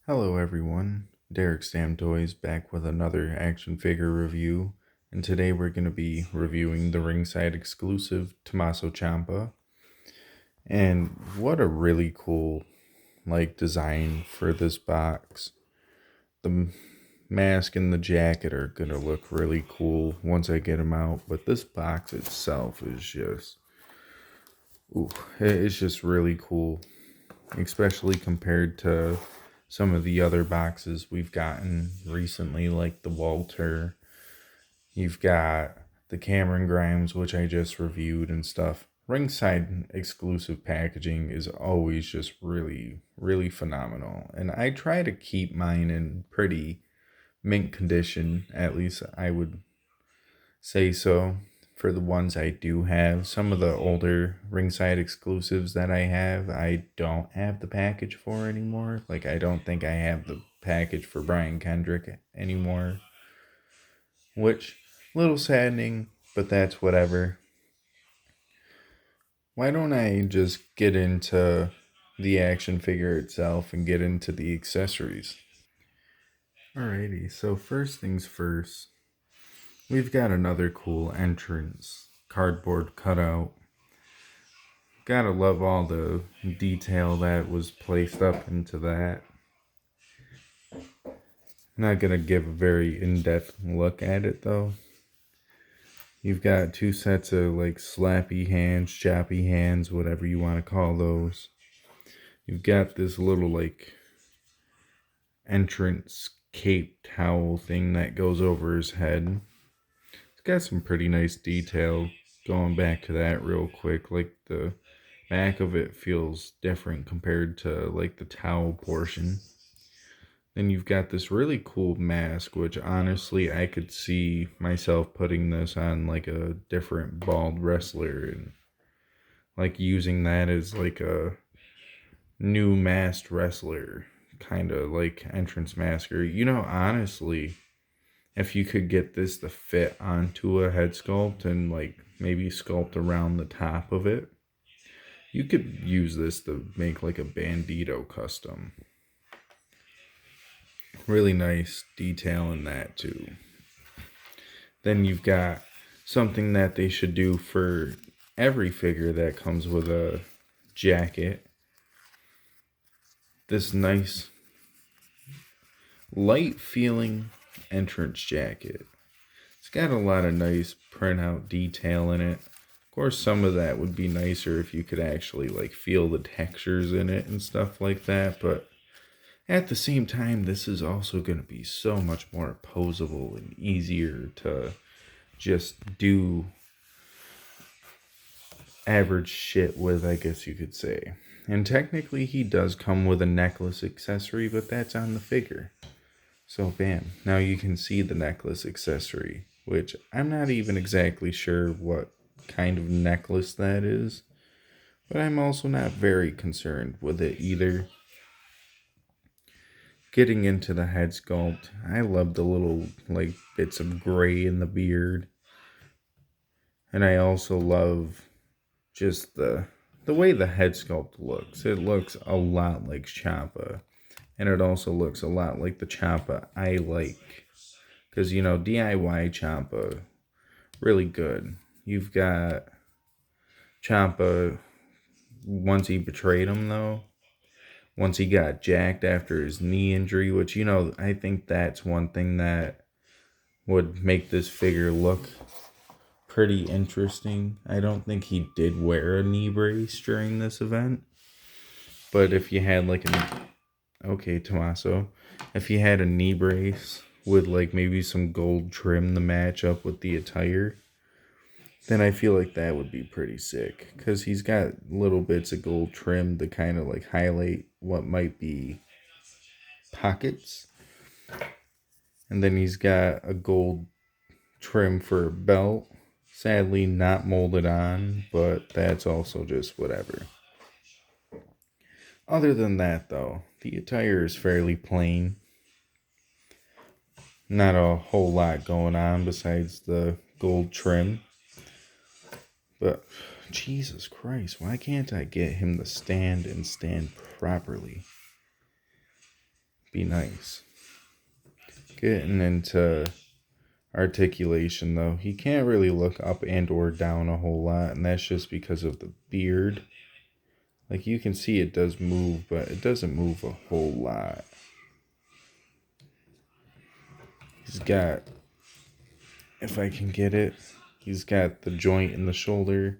Hello everyone, Derek Sam Toys back with another action figure review, and today we're going to be reviewing the Ringside exclusive Tamaso Champa. And what a really cool design for this box. The mask and the jacket are going to look really cool once I get them out, but this box itself is just ooh, it's just really cool, especially compared to some of the other boxes we've gotten recently, like the Walter. You've got the Cameron Grimes, which I just reviewed and stuff. Ringside exclusive packaging is always just really, really phenomenal. And I try to keep mine in pretty mint condition, at least I would say so. For the ones I do have, some of the older Ringside exclusives that I have, I don't have the package for anymore. Like, I don't think I have the package for Brian Kendrick anymore, which a little saddening, but that's whatever. Why don't I just get into the action figure itself and get into the accessories? Alrighty, so first things first, we've got another cool entrance cardboard cutout. Gotta love all the detail that was placed up into that. Not gonna give a very in-depth look at it though. You've got two sets of slappy hands, choppy hands, whatever you want to call those. You've got this little entrance cape towel thing that goes over his head. It's got some pretty nice detail. Going back to that real quick, the back of it feels different compared to the towel portion. Then you've got this really cool mask, which honestly I could see myself putting this on a different bald wrestler and using that as a new masked wrestler kind of entrance masker. Honestly, if you could get this to fit onto a head sculpt and maybe sculpt around the top of it, you could use this to make a bandito custom. Really nice detail in that too. Then you've got something that they should do for every figure that comes with a jacket. This nice light feeling entrance jacket. It's got a lot of nice printout detail in it. Of course, some of that would be nicer if you could actually feel the textures in it and stuff like that, but at the same time, this is also going to be so much more posable and easier to just do average shit with, I guess you could say. And technically, he does come with a necklace accessory, but that's on the figure. So, bam, now you can see the necklace accessory, which I'm not even exactly sure what kind of necklace that is, but I'm also not very concerned with it either. Getting into the head sculpt, I love the little bits of gray in the beard, and I also love just the way the head sculpt looks. It looks a lot like Chimpa, and it also looks a lot like the Chimpa I like, because DIY Chimpa really good. You've got Chimpa once he betrayed him though. Once he got jacked after his knee injury, which I think that's one thing that would make this figure look pretty interesting. I don't think he did wear a knee brace during this event, but if you had okay, Tamaso, if you had a knee brace with maybe some gold trim to match up with the attire, then I feel like that would be pretty sick, because he's got little bits of gold trim to kind of highlight what might be pockets, and then he's got a gold trim for a belt. Sadly, not molded on, but that's also just whatever. Other than that, though, the attire is fairly plain. Not a whole lot going on besides the gold trim. But, Jesus Christ, why can't I get him to stand and stand properly? be nice. Getting into articulation though, he can't really look up and or down a whole lot, and that's just because of the beard. Like you can see it does move, but it doesn't move a whole lot. He's got, if I can get it, he's got the joint in the shoulder.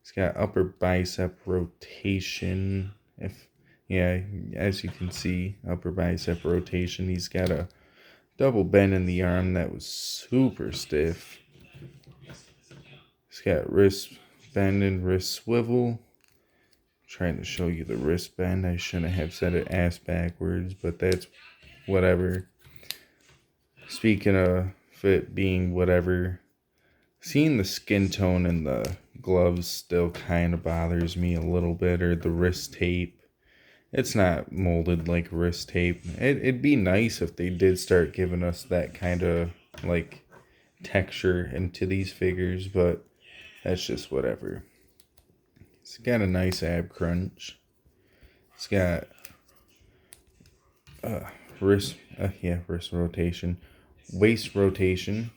He's got upper bicep rotation. As you can see, upper bicep rotation. He's got a double bend in the arm that was super stiff. He's got wrist bend and wrist swivel. I'm trying to show you the wrist bend. I shouldn't have said it ass backwards, but that's whatever. Speaking of it being whatever, seeing the skin tone in the gloves still kind of bothers me a little bit, or the wrist tape. It's not molded like wrist tape. It'd be nice if they did start giving us that kind of like texture into these figures, but that's just whatever. It's got a nice ab crunch. It's got wrist rotation, waist rotation.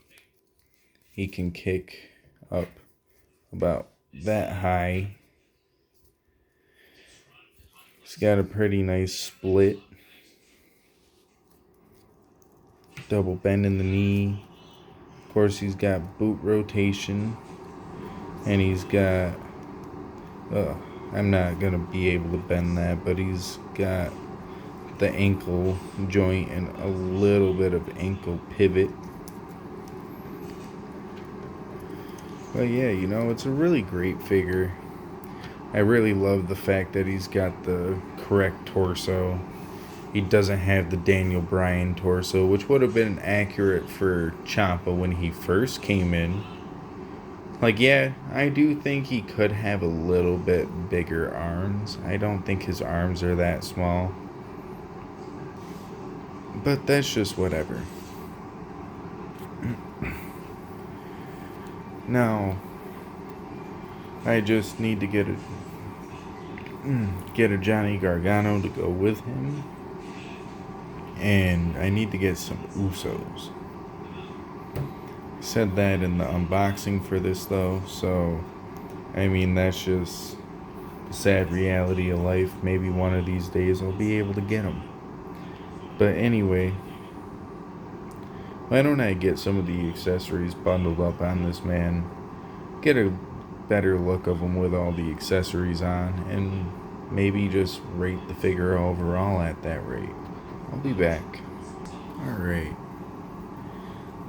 He can kick up about that high. He's got a pretty nice split. Double bend in the knee. Of course, he's got boot rotation. And he's got, I'm not going to be able to bend that, but he's got the ankle joint and a little bit of ankle pivot. But yeah, it's a really great figure. I really love the fact that he's got the correct torso. He doesn't have the Daniel Bryan torso, which would have been accurate for Chimpa when he first came in. Like, yeah, I do think he could have a little bit bigger arms. I don't think his arms are that small. But that's just whatever. Now, I just need to get a Johnny Gargano to go with him. And I need to get some Usos. I said that in the unboxing for this though, so I mean that's just the sad reality of life. Maybe one of these days I'll be able to get them. But anyway, why don't I get some of the accessories bundled up on this man, get a better look of him with all the accessories on, and maybe just rate the figure overall at that rate. I'll be back. Alright.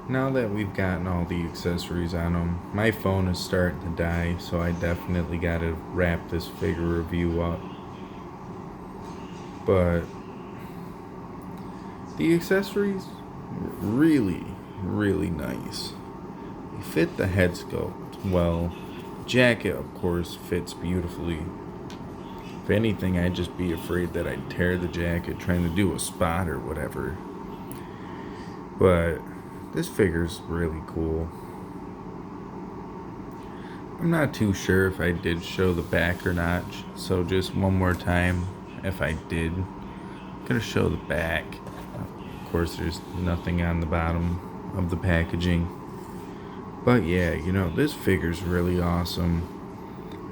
Now that we've gotten all the accessories on him, my phone is starting to die, so I definitely gotta wrap this figure review up. But the accessories, really, really nice. They fit the head sculpt well. Jacket, of course, fits beautifully. If anything, I'd just be afraid that I'd tear the jacket trying to do a spot or whatever. But this figure's really cool. I'm not too sure if I did show the back or not, so just one more time, if I did, I'm gonna show the back. Of course, there's nothing on the bottom of the packaging. But yeah, this figure's really awesome.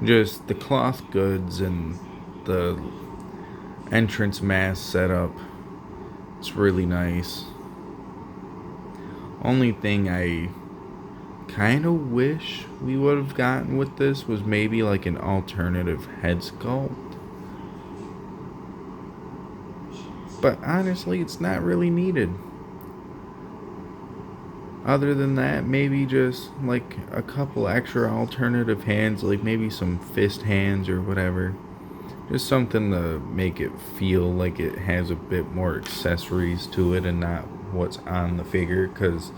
Just the cloth goods and the entrance mask setup, it's really nice. Only thing I kind of wish we would have gotten with this was maybe like an alternative head sculpt. But honestly, it's not really needed. Other than that, maybe just like a couple extra alternative hands, like maybe some fist hands or whatever. Just something to make it feel like it has a bit more accessories to it and not what's on the figure, because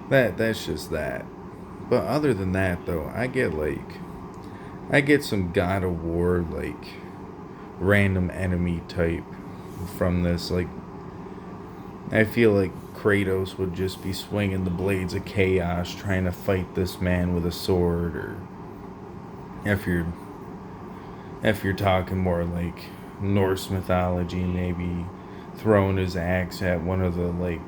that's just that. But other than that though, I get some God of War like random enemy type from this. Like, I feel like Kratos would just be swinging the blades of chaos trying to fight this man with a sword, or if you're talking more like Norse mythology, maybe throwing his axe at one of the like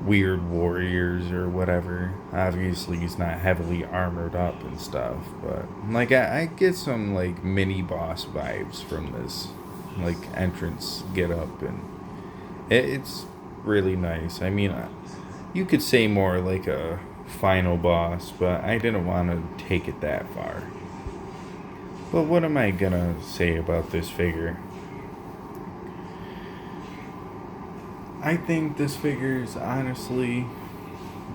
weird warriors or whatever. Obviously, he's not heavily armored up and stuff, but like I get some like mini boss vibes from this like entrance get up, and it's really nice. I mean, you could say more like a final boss, but I didn't want to take it that far. But what am I gonna say about this figure? I think this figure is honestly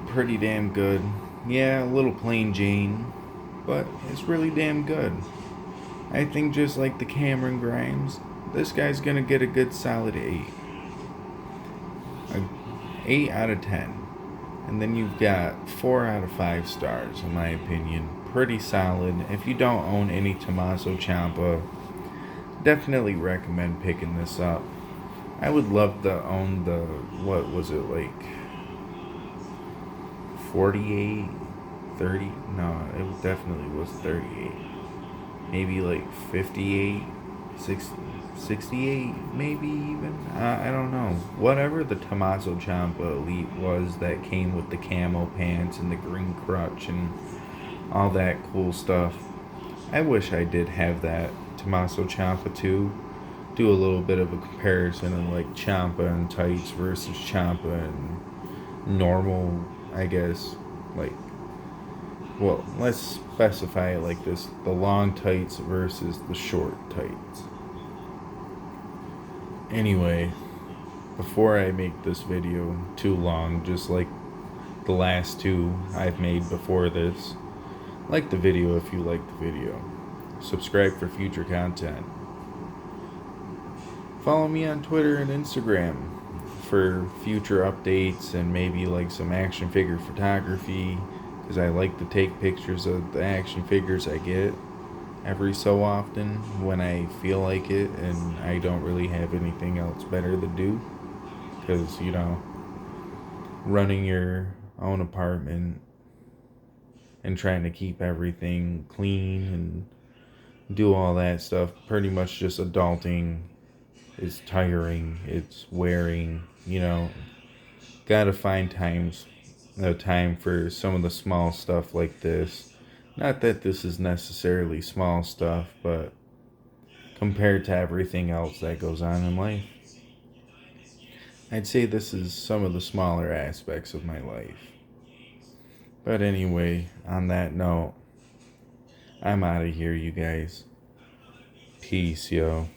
pretty damn good. Yeah, a little plain Jane, but it's really damn good. I think just like the Cameron Grimes, this guy's gonna get a good solid 8. A 8 out of 10. And then you've got 4 out of 5 stars, in my opinion. Pretty solid. If you don't own any Tamaso Chimpa, definitely recommend picking this up. I would love to own the, what was it, like 48, 30? No, it definitely was 38. Maybe like 58, 68, maybe even. I don't know. Whatever the Tamaso Ciampa Elite was that came with the camo pants and the green crutch and all that cool stuff. I wish I did have that Tamaso Ciampa too. Do a little bit of a comparison of like Ciampa and tights versus Ciampa and normal, I guess. Like, well, let's specify it like this: the long tights versus the short tights. Anyway, before I make this video too long, just like the last two I've made before this, like the video if you like the video. Subscribe for future content. Follow me on Twitter and Instagram for future updates and maybe like some action figure photography, because I like to take pictures of the action figures I get every so often when I feel like it and I don't really have anything else better to do, because running your own apartment and trying to keep everything clean and do all that stuff, pretty much just adulting. It's tiring, it's wearing, gotta find time for some of the small stuff like this. Not that this is necessarily small stuff, but compared to everything else that goes on in life, I'd say this is some of the smaller aspects of my life. But anyway, on that note, I'm out of here, you guys. Peace, yo.